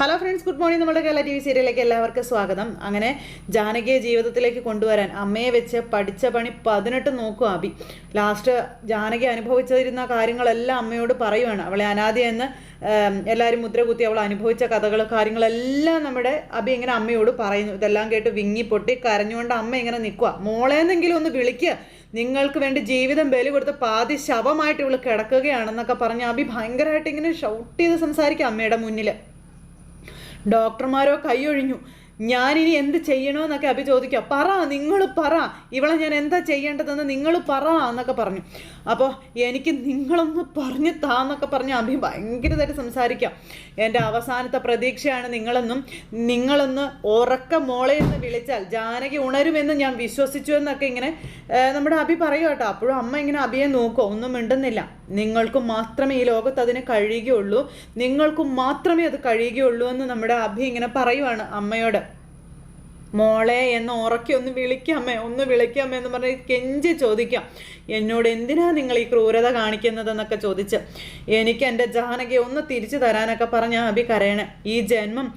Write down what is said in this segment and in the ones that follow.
Hello friends, good morning. നമ്മുടെ Kerala TV സീരിയലിലേക്ക് എല്ലാവർക്കും സ്വാഗതം. അങ്ങനെ ജാനകിയെ ജീവിതത്തിലേക്ക് കൊണ്ടുവരാൻ അമ്മയെ വെച്ച് പഠിച്ച പണി 18 നോക്കും അബി. ലാസ്റ്റ് ജാനകി അനുഭവിച്ചിരുന്ന കാര്യങ്ങളെല്ലാം അമ്മയോട് പറയുവാണ്. അവളെ അനാഥയെന്ന് എല്ലാവരും മുദ്ര കുത്തി അവൾ അനുഭവിച്ച കഥകൾ കാര്യങ്ങളെല്ലാം നമ്മുടെ അബി ഇങ്ങനെ അമ്മയോട് പറയുന്നു. ഇതെല്ലാം കേട്ട് വിങ്ങി പൊട്ടി കരഞ്ഞുകൊണ്ട് അമ്മ ഇങ്ങനെ നിൽക്കുക. മോളേന്നെങ്കിലും ഒന്ന് വിളിക്കുക, നിങ്ങൾക്ക് വേണ്ടി ജീവിതം ബലി കൊടുത്ത് പാതി ശവമായിട്ട് ഇവൾ കിടക്കുകയാണെന്നൊക്കെ പറഞ്ഞ് അബി ഭയങ്കരമായിട്ട് ഇങ്ങനെ ഷൗട്ട് ചെയ്ത് സംസാരിക്കുക അമ്മയുടെ മുന്നിൽ. ഡോക്ടർമാരോ കൈയൊഴിഞ്ഞു. ഞാനിനി എന്ത് ചെയ്യണമെന്നൊക്കെ അബി ചോദിക്കുക. പറ, നിങ്ങൾ പറ, ഇവളെ ഞാൻ എന്താ ചെയ്യേണ്ടതെന്ന് നിങ്ങൾ പറ എന്നൊക്കെ പറഞ്ഞു. അപ്പോൾ എനിക്ക് നിങ്ങളൊന്ന് പറഞ്ഞു താന്നൊക്കെ പറഞ്ഞ് അബി ഭയങ്കരമായിട്ട് സംസാരിക്കാം. എൻ്റെ അവസാനത്തെ പ്രതീക്ഷയാണ് നിങ്ങളൊന്ന് ഉറക്ക മോളെ എന്ന് വിളിച്ചാൽ ജാനകി ഉണരുമെന്ന് ഞാൻ വിശ്വസിച്ചു എന്നൊക്കെ ഇങ്ങനെ നമ്മുടെ അബി പറയുക കേട്ടോ. അപ്പോഴും അമ്മ ഇങ്ങനെ അബിയെ നോക്കുമോ, ഒന്നും മിണ്ടുന്നില്ല. നിങ്ങൾക്ക് മാത്രമേ ഈ ലോകത്ത് അതിന് കഴിയുകയുള്ളൂ, നിങ്ങൾക്ക് മാത്രമേ അത് കഴിയുകയുള്ളൂ എന്ന് നമ്മുടെ അബി ഇങ്ങനെ പറയുവാണ് അമ്മയോട്. മോളെ എന്ന് ഉറക്കി ഒന്ന് വിളിക്കാമേ എന്ന് പറഞ്ഞ് കെഞ്ചി ചോദിക്കാം. എന്നോട് എന്തിനാ നിങ്ങൾ ഈ ക്രൂരത കാണിക്കുന്നതെന്നൊക്കെ ചോദിച്ച് എനിക്ക് എൻ്റെ ജാനകിയെ ഒന്ന് തിരിച്ചു തരാനൊക്കെ പറഞ്ഞ അബി കരയണേ. ഈ ജന്മം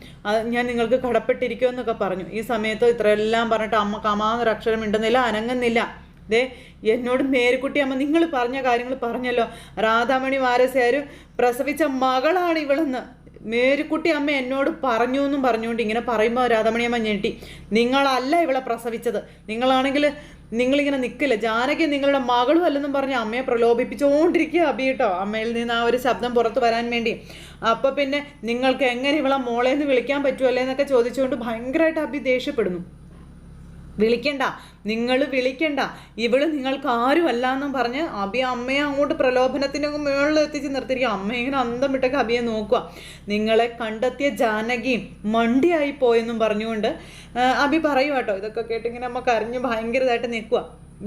ഞാൻ നിങ്ങൾക്ക് കടപ്പെട്ടിരിക്കുമെന്നൊക്കെ പറഞ്ഞു. ഈ സമയത്ത് ഇത്രയെല്ലാം പറഞ്ഞിട്ട് അമ്മ കമാന്നൊരക്ഷരം മിണ്ടുന്നില്ല, അനങ്ങുന്നില്ല. എന്നോട് മേരിക്കുട്ടി അമ്മ നിങ്ങൾ പറഞ്ഞ കാര്യങ്ങൾ പറഞ്ഞല്ലോ, രാധാമണി വാരസ്യാര് പ്രസവിച്ച മകളാണ് ഇവളെന്ന് മേരിക്കുട്ടി അമ്മ എന്നോട് പറഞ്ഞു എന്നും പറഞ്ഞുകൊണ്ട് ഇങ്ങനെ പറയുമ്പോൾ രാധാമണി അമ്മ ഞെട്ടി. നിങ്ങളല്ല ഇവളെ പ്രസവിച്ചത്, നിങ്ങളിങ്ങനെ നിൽക്കില്ല, ജാനകി നിങ്ങളുടെ മകളും അല്ലെന്നും പറഞ്ഞ് അമ്മയെ പ്രലോഭിപ്പിച്ചുകൊണ്ടിരിക്കുക അബി കേട്ടോ, അമ്മയിൽ നിന്ന് ആ ഒരു ശബ്ദം പുറത്ത് വരാൻ വേണ്ടി. അപ്പോൾ പിന്നെ നിങ്ങൾക്ക് എങ്ങനെ ഇവളെ മോളേന്ന് വിളിക്കാൻ പറ്റുമല്ലേ എന്നൊക്കെ ചോദിച്ചുകൊണ്ട് ഭയങ്കരമായിട്ട് അബി ദേഷ്യപ്പെടുന്നു. വിളിക്കണ്ട, നിങ്ങൾ വിളിക്കണ്ട, ഇവള് നിങ്ങൾക്ക് ആരും അല്ല എന്നും പറഞ്ഞ് അബി അമ്മയെ അങ്ങോട്ട് പ്രലോഭനത്തിന് മുകളിൽ എത്തിച്ച് നിർത്തിയിരിക്കുക. അമ്മ ഇങ്ങനെ അന്തം വിട്ടൊക്കെ അബിയെ നോക്കുക. നിങ്ങളെ കണ്ടെത്തിയ ജാനകിയും മണ്ടിയായി പോയെന്നും പറഞ്ഞുകൊണ്ട് അബി പറയും കേട്ടോ. ഇതൊക്കെ കേട്ടിങ്ങനെ അമ്മ കരഞ്ഞ് ഭയങ്കരമായിട്ട് നിൽക്കുക.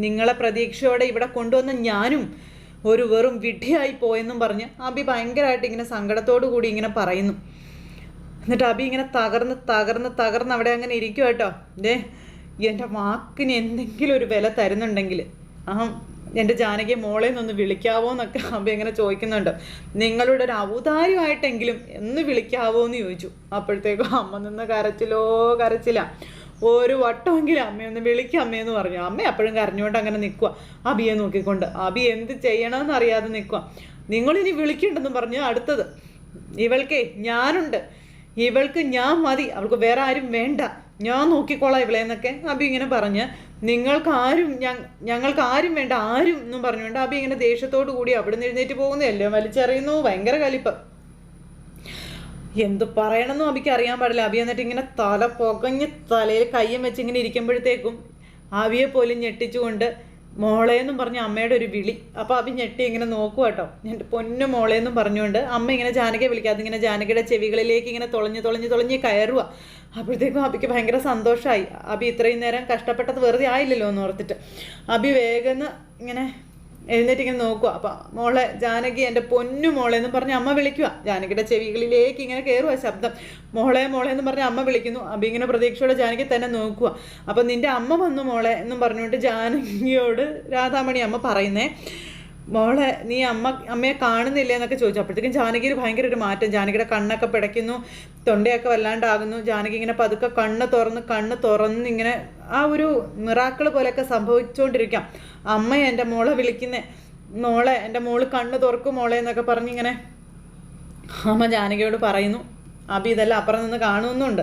നിങ്ങളെ പ്രതീക്ഷയോടെ ഇവിടെ കൊണ്ടുവന്ന ഞാനും ഒരു വെറും വിഡ്ഢിയായി പോയെന്നും പറഞ്ഞ് അബി ഭയങ്കരമായിട്ട് ഇങ്ങനെ സങ്കടത്തോടു കൂടി ഇങ്ങനെ പറയുന്നു. എന്നിട്ട് അബി ഇങ്ങനെ തകർന്ന് അവിടെ അങ്ങനെ ഇരിക്കുക കേട്ടോ. എൻ്റെ വാക്കിന് എന്തെങ്കിലും ഒരു വില തരുന്നുണ്ടെങ്കിൽ എൻ്റെ ജാനകിയെ മോളെ നിന്ന് വിളിക്കാവോ എന്നൊക്കെ അബി അങ്ങനെ ചോദിക്കുന്നുണ്ട്. നിങ്ങളുടെ ഒരു ഔദാര്യമായിട്ടെങ്കിലും എന്ന് വിളിക്കാവോ എന്ന് ചോദിച്ചു. അപ്പോഴത്തേക്കും അമ്മ നിന്ന് കരച്ചില്ല. ഒരു വട്ടമെങ്കിലും അമ്മയൊന്ന് വിളിക്കുക അമ്മയെന്ന് പറഞ്ഞു. അമ്മ അപ്പോഴും കരഞ്ഞുകൊണ്ട് അങ്ങനെ നിൽക്കുക അബിയെ നോക്കിക്കൊണ്ട്. അബി എന്ത് ചെയ്യണമെന്ന് അറിയാതെ നിൽക്കുക. നിങ്ങളിനി വിളിക്കണ്ടെന്ന് പറഞ്ഞു. അടുത്തത് ഇവൾക്കേ ഞാനുണ്ട്, ഇവൾക്ക് ഞാൻ മതി, അവൾക്ക് വേറെ ആരും വേണ്ട, ഞാൻ നോക്കിക്കോളാം ഇവളെന്നൊക്കെ അബി ഇങ്ങനെ പറഞ്ഞ് ഞങ്ങൾക്ക് ആരും വേണ്ട ആരും എന്നും പറഞ്ഞുകൊണ്ട് അബി ഇങ്ങനെ ദേഷ്യത്തോടു കൂടി അവിടെ നിന്ന് എഴുന്നേറ്റ് പോകുന്നതല്ലേ, വലിച്ചെറിയുന്നു. ഭയങ്കര കലിപ്പ്. എന്ത് പറയണമെന്നും അബിക്ക് അറിയാൻ പാടില്ല. അബി എന്നിട്ട് ഇങ്ങനെ തല പുകഞ്ഞ് തലയിൽ കയ്യും വെച്ച് ഇങ്ങനെ ഇരിക്കുമ്പോഴത്തേക്കും അബിയെ പോലും ഞെട്ടിച്ചുകൊണ്ട് മോളേന്നും പറഞ്ഞ് അമ്മയുടെ ഒരു വിളി. അപ്പോൾ അബി ഞെട്ടി ഇങ്ങനെ നോക്കുക കേട്ടോ. എൻ്റെ പൊന്നു മോളേന്നും പറഞ്ഞുകൊണ്ട് അമ്മ ഇങ്ങനെ ജാനകിയെ വിളിക്കാതെ ഇങ്ങനെ ജാനകിയുടെ ചെവികളിലേക്ക് ഇങ്ങനെ തുളഞ്ഞ് കയറുക. അപ്പോഴത്തേക്കും അബിക്ക് ഭയങ്കര സന്തോഷമായി. അബി ഇത്രയും നേരം കഷ്ടപ്പെട്ടത് വെറുതെ ആയില്ലല്ലോ എന്ന് ഓർത്തിട്ട് അബി വേഗം ഇങ്ങനെ എഴുന്നേറ്റ് ഇങ്ങനെ നോക്കുക. അപ്പം മോളെ ജാനകി, എൻ്റെ പൊന്നു മോളെന്നും പറഞ്ഞ് അമ്മ വിളിക്കുക. ജാനകിയുടെ ചെവികളിലേക്ക് ഇങ്ങനെ കയറുക ശബ്ദം. മോളെ എന്ന് പറഞ്ഞ് അമ്മ വിളിക്കുന്നു. അബി ഇങ്ങനെ പ്രതീക്ഷയോടെ ജാനകി തന്നെ നോക്കുക. അപ്പം നിൻ്റെ അമ്മ വന്നു മോളെ എന്നും പറഞ്ഞുകൊണ്ട് ജാനകിയോട് രാധാമണി അമ്മ പറയുന്നേ. മോളെ നീ അമ്മയെ കാണുന്നില്ലേ എന്നൊക്കെ ചോദിച്ചു. അപ്പോഴത്തേക്കും ജാനകിയിൽ ഭയങ്കര ഒരു മാറ്റം. ജാനകിയുടെ കണ്ണൊക്കെ പിടയ്ക്കുന്നു, തൊണ്ടയൊക്കെ വല്ലാണ്ടാകുന്നു. ജാനകി ഇങ്ങനെ പതുക്കെ കണ്ണ് തുറന്ന് ഇങ്ങനെ ആ ഒരു മിറാക്കിൾ പോലെയൊക്കെ സംഭവിച്ചുകൊണ്ടിരിക്കാം. അമ്മ എൻ്റെ മോളെ വിളിക്കുന്നേ, മോളെ എൻ്റെ മോള് കണ്ണ് തുറക്കും മോളെ എന്നൊക്കെ പറഞ്ഞിങ്ങനെ അമ്മ ജാനകിയോട് പറയുന്നു. അബി ഇതെല്ലാം അപ്പുറം നിന്ന് കാണുന്നുണ്ട്.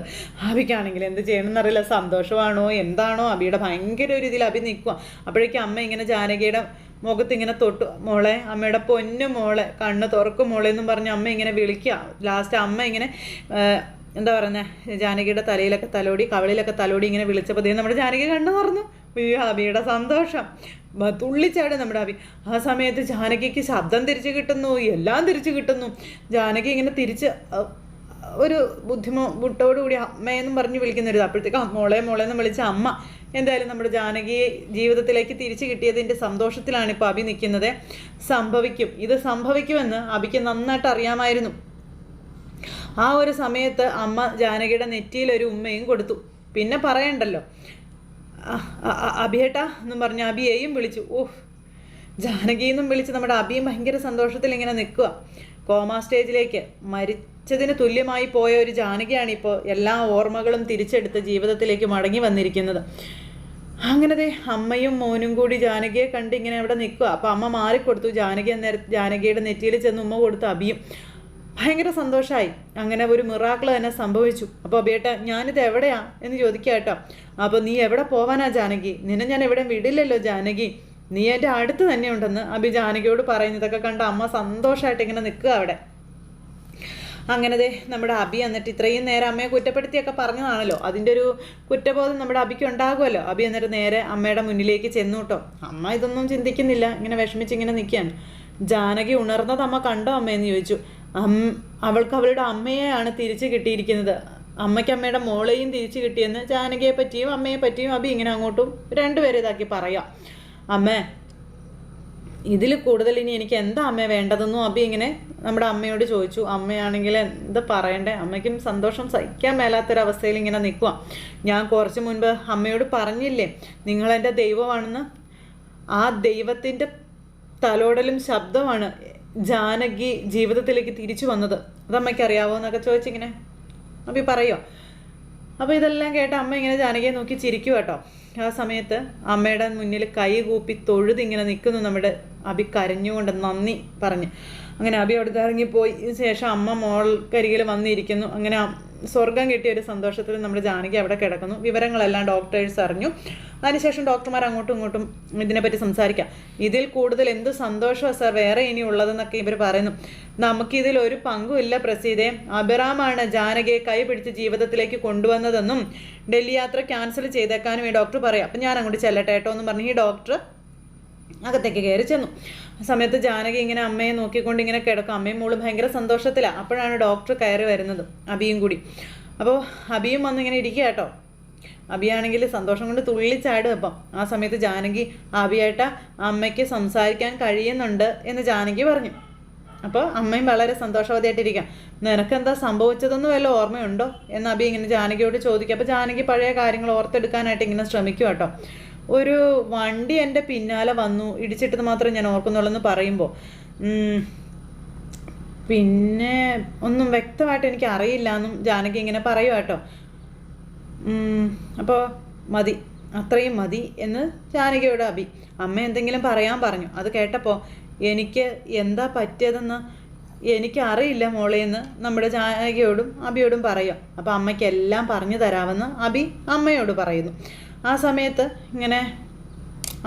അബിക്കാണെങ്കിൽ എന്ത് ചെയ്യണമെന്നറിയില്ല, സന്തോഷമാണോ എന്താണോ. അബിയുടെ ഭയങ്കര ഒരു ഇതിൽ അബി നിൽക്കുക. അപ്പോഴേക്കും അമ്മ ഇങ്ങനെ ജാനകിയുടെ മുഖത്ത് ഇങ്ങനെ തൊട്ടു. മോളെ, അമ്മയുടെ പൊന്നു മോളെ, കണ്ണ് തുറക്കും മോളെ എന്നും പറഞ്ഞ് അമ്മ ഇങ്ങനെ വിളിക്കുക. ലാസ്റ്റ് അമ്മ ഇങ്ങനെ എന്താ പറയുന്നത്, ജാനകിയുടെ തലയിലൊക്കെ തലോടി കവളിലൊക്കെ തലോടി ഇങ്ങനെ വിളിച്ചപ്പോൾ നമ്മുടെ ജാനകി കണ്ണു തുറന്നു. അബിയുടെ സന്തോഷം തുള്ളിച്ചാട് നമ്മുടെ അബി. ആ സമയത്ത് ജാനകിക്ക് ശബ്ദം തിരിച്ചു കിട്ടുന്നു, എല്ലാം തിരിച്ചു കിട്ടുന്നു. ജാനകി ഇങ്ങനെ തിരിച്ച് ഒരു ബുദ്ധിമുട്ടോടുകൂടി അമ്മയെന്നും പറഞ്ഞ് വിളിക്കുന്നൊരു. അപ്പോഴത്തേക്കും മോളെ എന്ന് വിളിച്ച അമ്മ എന്തായാലും നമ്മുടെ ജാനകിയെ ജീവിതത്തിലേക്ക് തിരിച്ചു കിട്ടിയതിൻ്റെ സന്തോഷത്തിലാണ് ഇപ്പോൾ അബി നിൽക്കുന്നത്. ഇത് സംഭവിക്കുമെന്ന് അബിക്ക് നന്നായിട്ട് അറിയാമായിരുന്നു. ആ ഒരു സമയത്ത് അമ്മ ജാനകിയുടെ നെറ്റിയിലൊരു ഉമ്മയും കൊടുത്തു. പിന്നെ പറയണ്ടല്ലോ, അബിയേട്ടാ എന്നും പറഞ്ഞ് അബിയെയും വിളിച്ചു. ജാനകിയെന്നും വിളിച്ച് നമ്മുടെ അബിയും ഭയങ്കര സന്തോഷത്തിൽ ഇങ്ങനെ നിൽക്കുക. കോമാ സ്റ്റേജിലേക്ക്, മരിച്ച മരിച്ചതിന് തുല്യമായി പോയ ഒരു ജാനകിയാണ് ഇപ്പോൾ എല്ലാ ഓർമ്മകളും തിരിച്ചെടുത്ത് ജീവിതത്തിലേക്ക് മടങ്ങി വന്നിരിക്കുന്നത്. അങ്ങനത്തെ അമ്മയും മോനും കൂടി ജാനകിയെ കണ്ട് ഇങ്ങനെ അവിടെ നിൽക്കുക. അപ്പോൾ അമ്മ മാറിക്കൊടുത്തു. ജാനകിയുടെ നെറ്റിയിൽ ചെന്ന് ഉമ്മ കൊടുത്തു. അബിയും ഭയങ്കര സന്തോഷമായി. അങ്ങനെ ഒരു മിറാക്കിൾ തന്നെ സംഭവിച്ചു. അപ്പോൾ അബിയേട്ടാ ഞാനിത് എവിടെയാ എന്ന് ചോദിക്കുക കേട്ടോ. അപ്പോൾ നീ എവിടെ പോവാനാ ജാനകി? നിന്നെ ഞാൻ എവിടെയും വിടില്ലല്ലോ ജാനകി, നീ എൻ്റെ അടുത്ത് തന്നെ ഉണ്ടെന്ന് അബി ജാനകിയോട് പറയുന്നതൊക്കെ കണ്ട അമ്മ സന്തോഷമായിട്ട് ഇങ്ങനെ നിൽക്കുക അവിടെ. അങ്ങനത്തെ നമ്മുടെ അബി എന്നിട്ട് ഇത്രയും നേരം അമ്മയെ കുറ്റപ്പെടുത്തിയൊക്കെ പറഞ്ഞതാണല്ലോ, അതിൻ്റെ ഒരു കുറ്റബോധം നമ്മുടെ അബിക്ക് ഉണ്ടാകുമല്ലോ. അബി എന്നിട്ട് നേരെ അമ്മയുടെ മുന്നിലേക്ക് ചെന്നു കേട്ടോ. അമ്മ ഇതൊന്നും ചിന്തിക്കുന്നില്ല, ഇങ്ങനെ വിഷമിച്ചിങ്ങനെ നിൽക്കുകയാണ്. ജാനകി ഉണർന്നത് അമ്മ കണ്ടോ അമ്മയെന്ന് ചോദിച്ചു. അവൾക്ക് അവളുടെ അമ്മയെയാണ് തിരിച്ചു കിട്ടിയിരിക്കുന്നത്. അമ്മയ്ക്ക് അമ്മയുടെ മോളെയും തിരിച്ചു കിട്ടിയെന്ന് ജാനകിയെ പറ്റിയും അമ്മയെ പറ്റിയും അബി ഇങ്ങനെ അങ്ങോട്ടും രണ്ടുപേരെ ഇതാക്കി പറയാം. അമ്മേ, ഇതിൽ കൂടുതൽ ഇനി എനിക്ക് എന്താ അമ്മ വേണ്ടതെന്നും അബി ഇങ്ങനെ നമ്മുടെ അമ്മയോട് ചോദിച്ചു. അമ്മയാണെങ്കിൽ എന്താ പറയണ്ടേ, അമ്മയ്ക്കും സന്തോഷം സഹിക്കാൻ മേലാത്തൊരവസ്ഥയിൽ ഇങ്ങനെ നിൽക്കുക. ഞാൻ കുറച്ച് മുൻപ് അമ്മയോട് പറഞ്ഞില്ലേ നിങ്ങളെൻ്റെ ദൈവമാണെന്ന്. ആ ദൈവത്തിൻ്റെ തലോടലും ശബ്ദമാണ് ജാനകി ജീവിതത്തിലേക്ക് തിരിച്ചു വന്നത്. അതമ്മയ്ക്ക് അറിയാവോ എന്നൊക്കെ ചോദിച്ചിങ്ങനെ അബി പറയോ. അപ്പോൾ ഇതെല്ലാം കേട്ട അമ്മ ഇങ്ങനെ ജാനകിയെ നോക്കി ചിരിക്കും കേട്ടോ. ആ സമയത്ത് അമ്മയുടെ മുന്നിൽ കൈ കൂപ്പി തൊഴുതിങ്ങനെ നിൽക്കുന്നു നമ്മുടെ അബി, കരഞ്ഞുകൊണ്ട് നന്ദി പറഞ്ഞ്. അങ്ങനെ അബി അവിടുത്തെ ഇറങ്ങിപ്പോയി. ശേഷം അമ്മ മോൾക്കരികിൽ വന്നിരിക്കുന്നു. അങ്ങനെ സ്വർഗം കിട്ടിയ ഒരു സന്തോഷത്തിൽ നമ്മുടെ ജാനകി അവിടെ കിടക്കുന്നു. വിവരങ്ങളെല്ലാം ഡോക്ടേഴ്സ് അറിഞ്ഞു. അതിനുശേഷം ഡോക്ടർമാർ അങ്ങോട്ടും ഇങ്ങോട്ടും ഇതിനെപ്പറ്റി സംസാരിക്കാം. ഇതിൽ കൂടുതൽ എന്ത് സന്തോഷമാണ് സാർ വേറെ ഇനി ഉള്ളതെന്നൊക്കെ ഇവർ പറയുന്നു. നമുക്കിതിൽ ഒരു പങ്കുമില്ല പ്രസീതെ. അഭിറാമാണ് ജാനകിയെ കൈ പിടിച്ച് ജീവിതത്തിലേക്ക് കൊണ്ടുവന്നതെന്നും ഡൽഹി യാത്ര ക്യാൻസൽ ചെയ്തേക്കാനും ഈ ഡോക്ടർ പറയാം. അപ്പം ഞാൻ അങ്ങോട്ട് ചെല്ലട്ടെ കേട്ടോ എന്നും പറഞ്ഞ് ഈ ഡോക്ടർ അകത്തേക്ക് കയറി ചെന്നു. ആ സമയത്ത് ജാനകി ഇങ്ങനെ അമ്മയെ നോക്കിക്കൊണ്ട് ഇങ്ങനെ കിടക്കും. അമ്മയും മോളും ഭയങ്കര സന്തോഷത്തിലാണ്. അപ്പോഴാണ് ഡോക്ടർ കയറി വരുന്നത്, അബിയും കൂടി. അപ്പോൾ അബിയും വന്നിങ്ങനെ ഇരിക്കുക കേട്ടോ. അബിയാണെങ്കിൽ സന്തോഷം കൊണ്ട് തുള്ളിച്ചാടും. അപ്പം ആ സമയത്ത് ജാനകി അബിയായിട്ട് അമ്മയ്ക്ക് സംസാരിക്കാൻ കഴിയുന്നുണ്ട് എന്ന് ജാനകി പറഞ്ഞു. അപ്പോൾ അമ്മയും വളരെ സന്തോഷവതിയായിട്ടിരിക്കാം. നിനക്കെന്താ സംഭവിച്ചതെന്ന് വല്ല ഓർമ്മയുണ്ടോ എന്ന് അബി ഇങ്ങനെ ജാനകിയോട് ചോദിക്കുക. അപ്പോൾ ജാനകി പഴയ കാര്യങ്ങൾ ഓർത്തെടുക്കാനായിട്ട് ഇങ്ങനെ ശ്രമിക്കും കേട്ടോ. ഒരു വണ്ടി എൻ്റെ പിന്നാലെ വന്നു, ഇടിച്ചിട്ടത് മാത്രമേ ഞാൻ ഓർക്കുന്നുള്ളൂ എന്ന് പറയുമ്പോൾ പിന്നെ ഒന്നും വ്യക്തമായിട്ട് എനിക്ക് അറിയില്ല എന്നും ജാനകി ഇങ്ങനെ പറയുക കേട്ടോ. അപ്പോൾ മതി, അത്രയും മതി എന്ന് ജാനകിയോട് അബി. അമ്മ എന്തെങ്കിലും പറയാൻ പറഞ്ഞു. അത് കേട്ടപ്പോൾ എനിക്ക് എന്താ പറ്റിയതെന്ന് എനിക്കറിയില്ല മോളേന്ന് നമ്മുടെ ജാനകിയോടും അബിയോടും പറയാം. അപ്പോൾ അമ്മയ്ക്ക് എല്ലാം പറഞ്ഞു തരാമെന്ന് അബി അമ്മയോട് പറയുന്നു. ആ സമയത്ത് ഇങ്ങനെ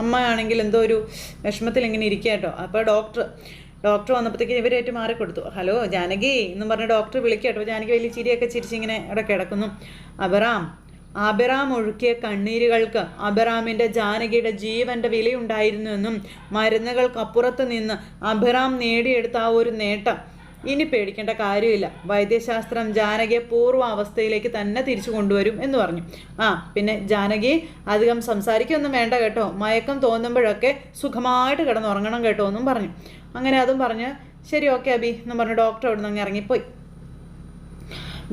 അമ്മയാണെങ്കിൽ എന്തോ ഒരു വിഷമത്തിൽ ഇങ്ങനെ ഇരിക്കുക കേട്ടോ. അപ്പോൾ ഡോക്ടർ വന്നപ്പോഴത്തേക്ക് ഇവരേറ്റ് മാറിക്കൊടുത്തു. ഹലോ ജാനകി എന്നും പറഞ്ഞ് ഡോക്ടർ വിളിക്കുക കേട്ടോ. ജാനകി വലിയ ചിരിയൊക്കെ ചിരിച്ചിങ്ങനെ അവിടെ കിടക്കുന്നു. അബിറാം ഒഴുക്കിയ കണ്ണീരുകൾക്ക് അബിറാമിൻ്റെ ജാനകിയുടെ ജീവൻ്റെ വിലയുണ്ടായിരുന്നുവെന്നും മരുന്നുകൾക്കപ്പുറത്ത് നിന്ന് അബിറാം നേടിയെടുത്ത ആ ഒരു നേട്ടം ഇനി പേടിക്കേണ്ട കാര്യമില്ല. വൈദ്യശാസ്ത്രം ജാനകിയെ പൂർവ്വാവസ്ഥയിലേക്ക് തന്നെ തിരിച്ചു കൊണ്ടുവരും എന്ന് പറഞ്ഞു. പിന്നെ ജാനകി അധികം സംസാരിക്കൊന്നും വേണ്ട കേട്ടോ, മയക്കം തോന്നുമ്പോഴൊക്കെ സുഖമായിട്ട് കിടന്നുറങ്ങണം കേട്ടോ എന്നും പറഞ്ഞു. അങ്ങനെ അതും പറഞ്ഞ് ശരി ഓക്കെ അബി എന്നും പറഞ്ഞു ഡോക്ടർ അവിടെ നിന്ന് ഇറങ്ങിപ്പോയി.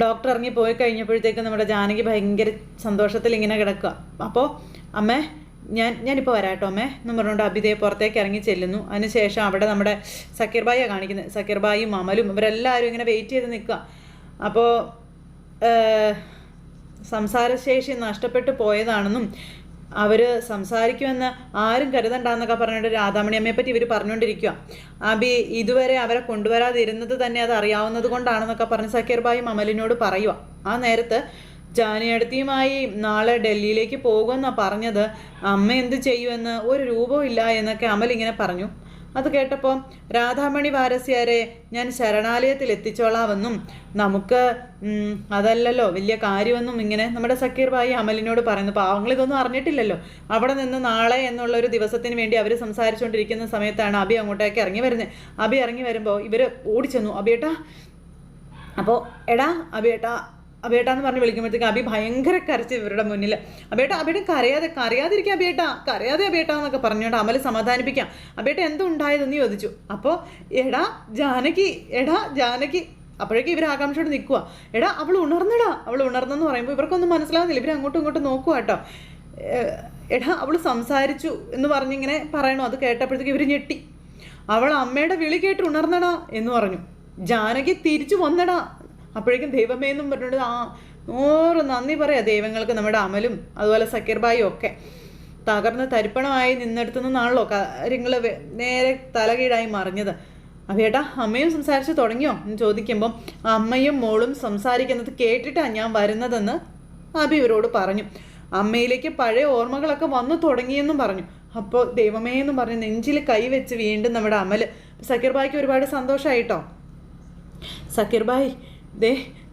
ഡോക്ടർ ഇറങ്ങിപ്പോയി കഴിഞ്ഞപ്പോഴത്തേക്ക് നമ്മുടെ ജാനകി ഭയങ്കര സന്തോഷത്തിൽ ഇങ്ങനെ കിടക്കുക. അപ്പോൾ അമ്മേ ഞാനിപ്പോൾ വരാട്ടോ അമ്മേ എന്നും പറഞ്ഞുകൊണ്ട് അബിതയെ പുറത്തേക്ക് ഇറങ്ങി ചെല്ലുന്നു. അതിനുശേഷം അവിടെ നമ്മുടെ സക്കീർബായിയാണ് കാണിക്കുന്നത്. സക്കീർബായും അമലും ഇവരെല്ലാവരും ഇങ്ങനെ വെയിറ്റ് ചെയ്ത് നിൽക്കുക. അപ്പോൾ സംസാരശേഷി നഷ്ടപ്പെട്ടു പോയതാണെന്നും അവർ സംസാരിക്കുമെന്ന് ആരും കരുതണ്ടെന്നൊക്കെ പറഞ്ഞിട്ട് രാധാമണി അമ്മയെ പറ്റി ഇവർ പറഞ്ഞുകൊണ്ടിരിക്കുക. അബി ഇതുവരെ അവരെ കൊണ്ടുവരാതിരുന്നത് തന്നെ അത് അറിയാവുന്നത് കൊണ്ടാണെന്നൊക്കെ പറഞ്ഞ് സക്കീർബായും അമലിനോട് പറയുക. ആ നേരത്ത് ജാനിയടുത്തിയുമായി നാളെ ഡൽഹിയിലേക്ക് പോകുമെന്നാണ് പറഞ്ഞത്. അമ്മ എന്ത് ചെയ്യുമെന്ന് ഒരു രൂപവും ഇല്ല എന്നൊക്കെ അമൽ ഇങ്ങനെ പറഞ്ഞു. അത് കേട്ടപ്പോൾ രാധാമണി വാരസ്യാരെ ഞാൻ ശരണാലയത്തിൽ എത്തിച്ചോളാമെന്നും നമുക്ക് അതല്ലല്ലോ വലിയ കാര്യമെന്നും ഇങ്ങനെ നമ്മുടെ സക്കീർബായി അമലിനോട് പറയുന്നു. പാവങ്ങളിതൊന്നും അറിഞ്ഞിട്ടില്ലല്ലോ. അവിടെ നിന്ന് നാളെ എന്നുള്ളൊരു ദിവസത്തിന് വേണ്ടി അവർ സംസാരിച്ചുകൊണ്ടിരിക്കുന്ന സമയത്താണ് അബി അങ്ങോട്ടേക്ക് ഇറങ്ങി വരുന്നത്. അബി ഇറങ്ങി വരുമ്പോൾ ഇവർ ഓടിച്ചെന്നു. അബിയേട്ടാ, അപ്പോൾ എടാ അബിയേട്ടാന്ന് പറഞ്ഞ് വിളിക്കുമ്പോഴത്തേക്ക് അബി ഭയങ്കര കരച്ച് ഇവരുടെ മുന്നിൽ. അബിയേട്ട കരയാതിരിക്കാം കരയാതെ അബിയേട്ടാ എന്നൊക്കെ പറഞ്ഞുകൊണ്ട് അമൽ സമാധാനിപ്പിക്കാം. അബിയേട്ട എന്തുണ്ടായതെന്ന് ചോദിച്ചു. അപ്പോൾ എടാ ജാനകി അപ്പോഴേക്കും ഇവർ ആകാംക്ഷയോട് നിൽക്കുക. അവൾ ഉണർന്നെന്ന് പറയുമ്പോൾ ഇവർക്കൊന്നും മനസ്സിലാവുന്നില്ല. ഇവർ അങ്ങോട്ടും ഇങ്ങോട്ടും നോക്കുക കേട്ടോ. അവൾ സംസാരിച്ചു എന്ന് പറഞ്ഞിങ്ങനെ പറയണോ. അത് കേട്ടപ്പോഴത്തേക്ക് ഇവർ ഞെട്ടി. അവൾ അമ്മയുടെ വിളി കേട്ട് ഉണർന്നടാ എന്ന് പറഞ്ഞു. ജാനകി തിരിച്ചു വന്നടാ. അപ്പോഴേക്കും ദൈവമേ എന്നും പറഞ്ഞിട്ട് 100 നന്ദി പറയാം ദൈവങ്ങൾക്ക്. നമ്മുടെ അമലും അതുപോലെ സക്കീർ ഭായിയും ഒക്കെ തകർന്ന് തരിപ്പണമായി നിന്നെടുത്തു നിന്നാണല്ലോ കാര്യങ്ങൾ നേരെ തലകീഴായി മറിഞ്ഞത്. അവേട്ടാ അമ്മയും സംസാരിച്ച് തുടങ്ങിയോ എന്ന് ചോദിക്കുമ്പം അമ്മയും മോളും സംസാരിക്കുന്നത് കേട്ടിട്ടാണ് ഞാൻ വരുന്നതെന്ന് അബി ഇവരോട് പറഞ്ഞു. അമ്മയിലേക്ക് പഴയ ഓർമ്മകളൊക്കെ വന്നു തുടങ്ങിയെന്നും പറഞ്ഞു. അപ്പോൾ ദൈവമേ എന്നും പറഞ്ഞ് നെഞ്ചിൽ കൈവച്ച് വീണ്ടും നമ്മുടെ അമൽ. സക്കീർ ഭായിക്ക് ഒരുപാട് സന്തോഷമായിട്ടോ. സക്കീർ ഭായ്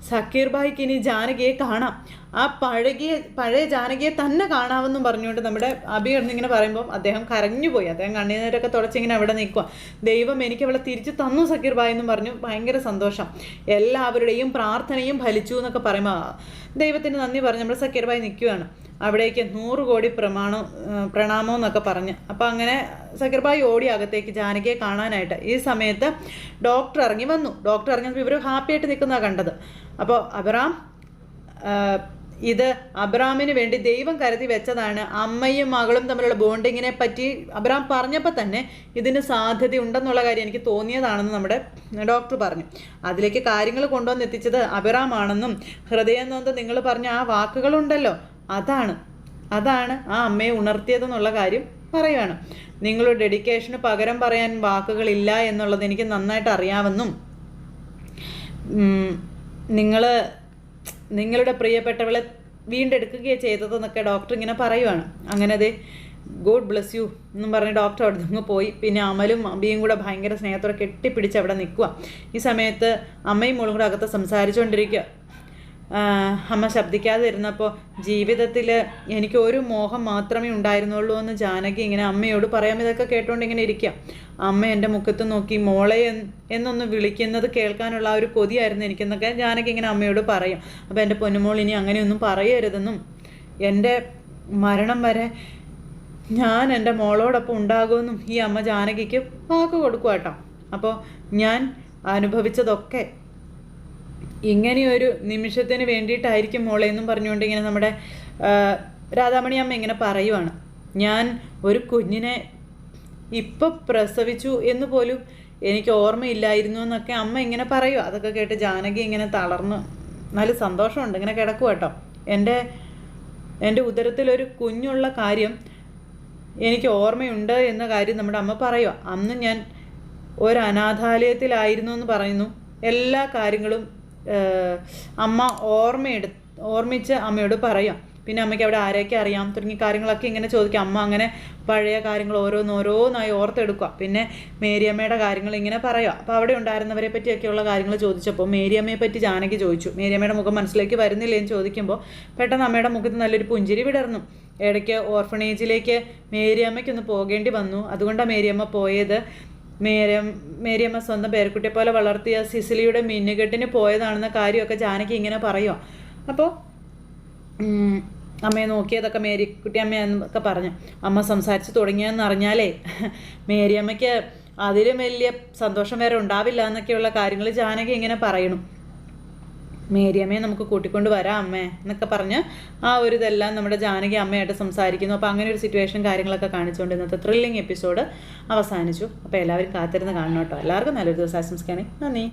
സക്കീർ ഭായിക്ക് ഇനി ജാനകിയെ കാണാം, ആ പഴയ ജാനകിയെ തന്നെ കാണാമെന്നും പറഞ്ഞുകൊണ്ട് നമ്മുടെ അബി ഇങ്ങനെ പറയുമ്പോൾ അദ്ദേഹം കരഞ്ഞുപോയി. അദ്ദേഹം കണ്ണീരൊക്കെ തുടച്ചിങ്ങനെ അവിടെ നിൽക്കുക. ദൈവം എനിക്ക് അവളെ തിരിച്ചു തന്നു സക്കീർ ഭായ് എന്നും പറഞ്ഞു. ഭയങ്കര സന്തോഷം. എല്ലാവരുടെയും പ്രാർത്ഥനയും ഫലിച്ചു എന്നൊക്കെ പറയുമ്പോൾ ദൈവത്തിന് നന്ദി പറഞ്ഞ് നമ്മുടെ സക്കീർ ഭായ് നിൽക്കുകയാണ്. അവിടേക്ക് 100 കോടി പ്രണാമം എന്നൊക്കെ പറഞ്ഞ്. അപ്പം അങ്ങനെ സക്കീർ ഭായ് ഓടി അകത്തേക്ക് ജാനകിയെ കാണാനായിട്ട്. ഈ സമയത്ത് ഡോക്ടർ ഇറങ്ങി വന്നു. ഡോക്ടർ ഇറങ്ങിയപ്പോൾ ഇവർ ഹാപ്പിയായിട്ട് നിൽക്കുന്നതാണ് കണ്ടത്. അപ്പോൾ അബ്രാം, ഇത് അബ്രാമിന് വേണ്ടി ദൈവം കരുതി വെച്ചതാണ്. അമ്മയും മകളും തമ്മിലുള്ള ബോണ്ടിങ്ങിനെ പറ്റി അബ്രാം പറഞ്ഞപ്പോൾ തന്നെ ഇതിന് സാധ്യതയുണ്ടെന്നുള്ള കാര്യം എനിക്ക് തോന്നിയതാണെന്ന് നമ്മുടെ ഡോക്ടർ പറഞ്ഞു. അതിലേക്ക് കാര്യങ്ങൾ കൊണ്ടുവന്ന് എത്തിച്ചത് അബ്രാം ആണെന്നും ഹൃദയം നൊന്ത് നിങ്ങൾ പറഞ്ഞ ആ വാക്കുകളുണ്ടല്ലോ അതാണ് ആ അമ്മയെ ഉണർത്തിയതെന്നുള്ള കാര്യം പറയുവാണ്. നിങ്ങളുടെ ഡെഡിക്കേഷന് പകരം പറയാൻ വാക്കുകളില്ല എന്നുള്ളത് എനിക്ക് നന്നായിട്ട് അറിയാമെന്നും നിങ്ങളുടെ പ്രിയപ്പെട്ടവളെ വീണ്ടെടുക്കുകയാണ് ചെയ്തതെന്നൊക്കെ ഡോക്ടർ ഇങ്ങനെ പറയുവാണ്. അങ്ങനെ അതെ ഗോഡ് ബ്ലെസ് യു എന്നും പറഞ്ഞ് ഡോക്ടർ അവിടെ നിന്ന് പോയി. പിന്നെ അമലും അബിയും കൂടെ ഭയങ്കര സ്നേഹത്തോടെ കെട്ടിപ്പിടിച്ച് അവിടെ നിൽക്കുക. ഈ സമയത്ത് അമ്മയും മോളും കൂടെ അകത്ത് സംസാരിച്ചുകൊണ്ടിരിക്കുക. അമ്മ ശബ്ദിക്കാതെ ഇരുന്നപ്പോൾ ജീവിതത്തിൽ എനിക്ക് ഒരു മോഹം മാത്രമേ ഉണ്ടായിരുന്നുള്ളൂ എന്ന് ജാനകി ഇങ്ങനെ അമ്മയോട് പറയാം. ഇതൊക്കെ കേട്ടുകൊണ്ട് ഇങ്ങനെ ഇരിക്കുക. അമ്മ എൻ്റെ മുഖത്ത് നോക്കി മോളെ എന്നൊന്ന് വിളിക്കുന്നത് കേൾക്കാനുള്ള ഒരു കൊതിയായിരുന്നു എനിക്കെന്നൊക്കെ ജാനകി ഇങ്ങനെ അമ്മയോട് പറയും. അപ്പോൾ എൻ്റെ പൊന്നുമോൾ ഇനി അങ്ങനെയൊന്നും പറയരുതെന്നും എൻ്റെ മരണം വരെ ഞാൻ എൻ്റെ മോളോടൊപ്പം ഉണ്ടാകുമെന്നും ഈ അമ്മ ജാനകിക്ക് വാക്ക് കൊടുക്കുക കേട്ടോ. അപ്പോൾ ഞാൻ അനുഭവിച്ചതൊക്കെ ഇങ്ങനെയൊരു നിമിഷത്തിന് വേണ്ടിയിട്ടായിരിക്കും മോളെ എന്നും പറഞ്ഞുകൊണ്ട് ഇങ്ങനെ നമ്മുടെ രാധാമണി അമ്മ ഇങ്ങനെ പറയുവാണ്. ഞാൻ ഒരു കുഞ്ഞിനെ ഇപ്പം പ്രസവിച്ചു എന്ന് പോലും എനിക്ക് ഓർമ്മയില്ലായിരുന്നു എന്നൊക്കെ അമ്മ ഇങ്ങനെ പറയുക. അതൊക്കെ കേട്ട് ജാനകി ഇങ്ങനെ തളർന്ന് നല്ല സന്തോഷമുണ്ട് ഇങ്ങനെ കിടക്കുക കേട്ടോ. എൻ്റെ ഉദരത്തിലൊരു കുഞ്ഞുള്ള കാര്യം എനിക്ക് ഓർമ്മയുണ്ട് എന്ന കാര്യം നമ്മുടെ അമ്മ പറയുക. അന്ന് ഞാൻ ഒരു അനാഥാലയത്തിലായിരുന്നു എന്ന് പറയുന്നു. എല്ലാ കാര്യങ്ങളും അമ്മ ഓർമ്മിച്ച് അമ്മയോട് പറയാം. പിന്നെ അമ്മയ്ക്ക് അവിടെ ആരെയൊക്കെ അറിയാം തുടങ്ങിയ കാര്യങ്ങളൊക്കെ ഇങ്ങനെ ചോദിക്കാം. അമ്മ അങ്ങനെ പഴയ കാര്യങ്ങൾ ഓരോന്നായി ഓർത്തെടുക്കുക. പിന്നെ മേരിയമ്മയുടെ കാര്യങ്ങൾ ഇങ്ങനെ പറയുക. അപ്പോൾ അവിടെ ഉണ്ടായിരുന്നവരെ പറ്റിയൊക്കെയുള്ള കാര്യങ്ങൾ ചോദിച്ചപ്പോൾ മേരിയമ്മയെ പറ്റി ജാനകി ചോദിച്ചു. മേരിയമ്മയുടെ മുഖം മനസ്സിലേക്ക് വരുന്നില്ലേ എന്ന് ചോദിക്കുമ്പോൾ പെട്ടെന്ന് അമ്മയുടെ മുഖത്ത് നല്ലൊരു പുഞ്ചിരി വിടർന്നു. ഇടയ്ക്ക് ഓർഫണേജിലേക്ക് മേരിയമ്മയ്ക്കൊന്ന് പോകേണ്ടി വന്നു. അതുകൊണ്ടാണ് മേരിയമ്മ പോയത്. മേരിയമ്മ സ്വന്തം പേരക്കുട്ടിയെ പോലെ വളർത്തിയ സിസിലിയുടെ മിന്നുകെട്ടിന് പോയതാണെന്ന കാര്യമൊക്കെ ജാനകി ഇങ്ങനെ പറയുക. അപ്പോൾ അമ്മയെ നോക്കിയതൊക്കെ മേരിക്കുട്ടി അമ്മ എന്നൊക്കെ പറഞ്ഞു. അമ്മ സംസാരിച്ച് തുടങ്ങിയെന്ന് അറിഞ്ഞാലേ മേരിയമ്മയ്ക്ക് അതിലും വലിയ സന്തോഷം വേറെ ഉണ്ടാവില്ല എന്നൊക്കെയുള്ള കാര്യങ്ങൾ ജാനകി ഇങ്ങനെ പറയണം. മേരിയമ്മയെ നമുക്ക് കൂട്ടിക്കൊണ്ട് വരാം അമ്മേ എന്നൊക്കെ പറഞ്ഞ് ആ ഒരു ഇതെല്ലാം നമ്മുടെ ജാനകി അമ്മയായിട്ട് സംസാരിക്കുന്നു. അപ്പോൾ അങ്ങനെ ഒരു സിറ്റുവേഷൻ കാര്യങ്ങളൊക്കെ കാണിച്ചുകൊണ്ട് ഇന്നത്തെ ത്രില്ലിംഗ് എപ്പിസോഡ് അവസാനിച്ചു. അപ്പോൾ എല്ലാവരും കാത്തിരുന്ന് കാണണം കേട്ടോ. എല്ലാവർക്കും നല്ലൊരു ദിവസം ആശംസിക്കുകയാണെങ്കിൽ നന്ദി.